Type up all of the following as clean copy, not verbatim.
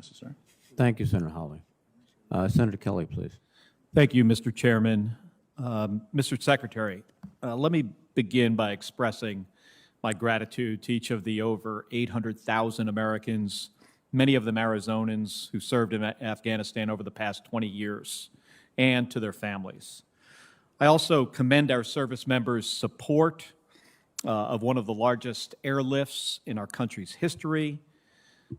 Necessary. Thank you, Senator Hawley. Senator Kelly, please. Thank you, Mr. Chairman. Mr. Secretary, let me begin by expressing my gratitude to each of the over 800,000 Americans, many of them Arizonans, who served in Afghanistan over the past 20 years, and to their families. I also commend our service members' support of one of the largest airlifts in our country's history.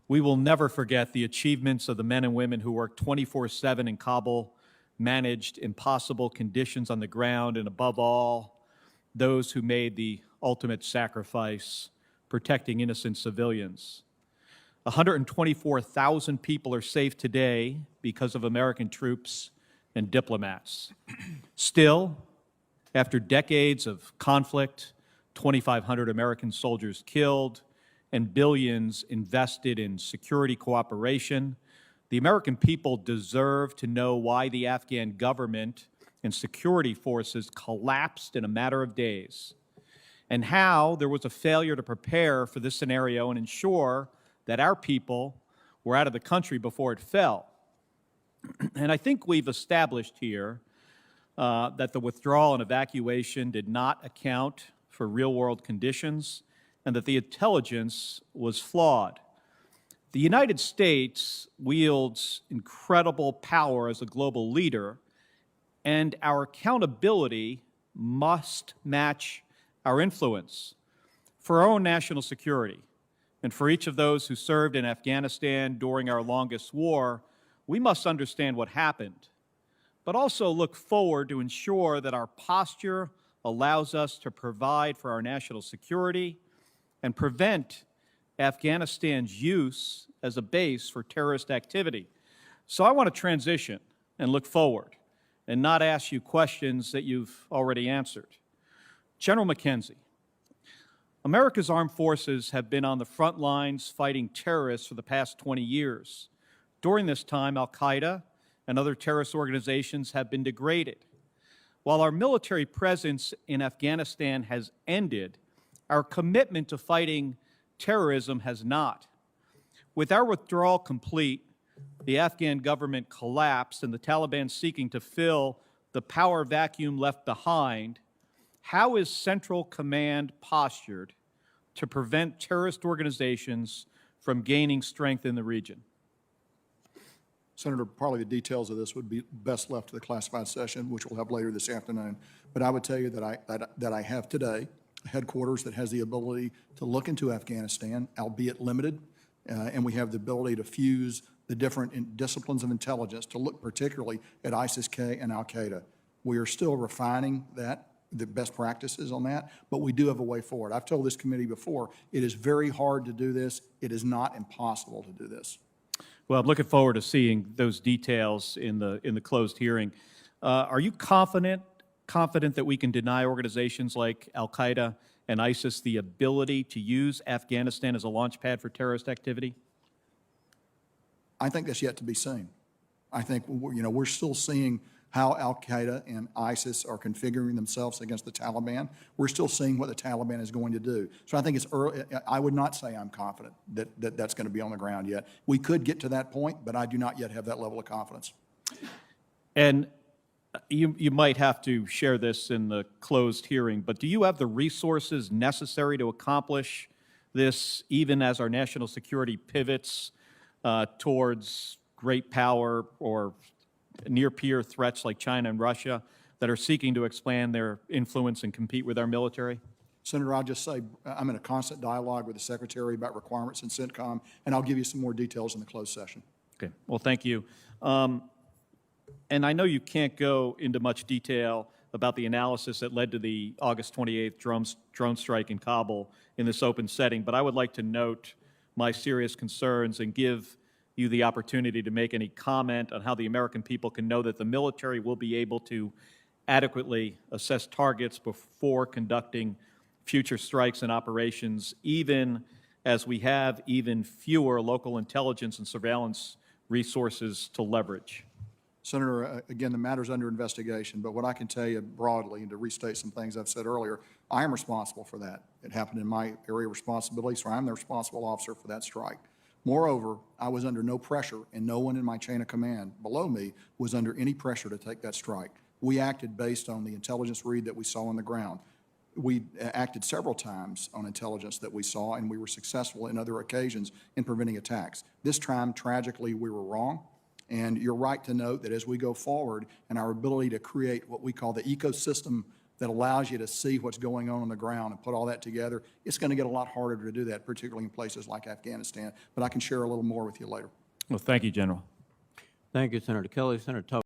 We will never forget the achievements of the men and women who worked 24/7 in Kabul, managed impossible conditions on the ground, and above all, those who made the ultimate sacrifice, protecting innocent civilians. 124,000 people are safe today because of American troops and diplomats. Still, after decades of conflict, 2,500 American soldiers killed, and billions invested in security cooperation, the American people deserve to know why the Afghan government and security forces collapsed in a matter of days, and how there was a failure to prepare for this scenario and ensure that our people were out of the country before it fell. And I think we've established here that the withdrawal and evacuation did not account for real-world conditions and that the intelligence was flawed. The United States wields incredible power as a global leader, and our accountability must match our influence. For our own national security, and for each of those who served in Afghanistan during our longest war, we must understand what happened, but also look forward to ensure that our posture allows us to provide for our national security and prevent Afghanistan's use as a base for terrorist activity. So I want to transition and look forward and not ask you questions that you've already answered. General McKenzie, America's armed forces have been on the front lines fighting terrorists for the past 20 years. During this time, al-Qaeda and other terrorist organizations have been degraded. While our military presence in Afghanistan has ended, our commitment to fighting terrorism has not. With our withdrawal complete, the Afghan government collapsed and the Taliban seeking to fill the power vacuum left behind, how is Central Command postured to prevent terrorist organizations from gaining strength in the region? Senator, probably the details of this would be best left to the classified session, which we'll have later this afternoon. But I would tell you that I have today a headquarters that has the ability to look into Afghanistan, albeit limited, and we have the ability to fuse the different disciplines of intelligence to look particularly at ISIS-K and al-Qaeda. We are still refining the best practices on that, but we do have a way forward. I've told this committee before, it is very hard to do this. It is not impossible to do this. Well, I'm looking forward to seeing those details in the closed hearing. Are you confident that we can deny organizations like al-Qaeda and ISIS the ability to use Afghanistan as a launch pad for terrorist activity? I think that's yet to be seen. I think we're still seeing how al-Qaeda and ISIS are configuring themselves against the Taliban. We're still seeing what the Taliban is going to do. So I think it's early. I would not say I'm confident that that's going to be on the ground yet. We could get to that point, but I do not yet have that level of confidence. And you might have to share this in the closed hearing, but do you have the resources necessary to accomplish this, even as our national security pivots towards great power or near-peer threats like China and Russia that are seeking to expand their influence and compete with our military? Senator, I'll just say I'm in a constant dialogue with the Secretary about requirements in CENTCOM, and I'll give you some more details in the closed session. Okay. Well, thank you. And I know you can't go into much detail about the analysis that led to the August 28th drone strike in Kabul in this open setting, but I would like to note my serious concerns and give you the opportunity to make any comment on how the American people can know that the military will be able to adequately assess targets before conducting future strikes and operations, even as we have even fewer local intelligence and surveillance resources to leverage. Senator, again, the matter's under investigation, but what I can tell you broadly, and to restate some things I've said earlier, I am responsible for that. It happened in my area of responsibility, so I'm the responsible officer for that strike. Moreover, I was under no pressure, and no one in my chain of command below me was under any pressure to take that strike. We acted based on the intelligence read that we saw on the ground. We acted several times on intelligence that we saw, and we were successful in other occasions in preventing attacks. This time, tragically, we were wrong. And you're right to note that as we go forward and our ability to create what we call the ecosystem that allows you to see what's going on the ground and put all that together, it's going to get a lot harder to do that, particularly in places like Afghanistan. But I can share a little more with you later. Well, thank you, General. Thank you, Senator Kelly. Senator Tubbs.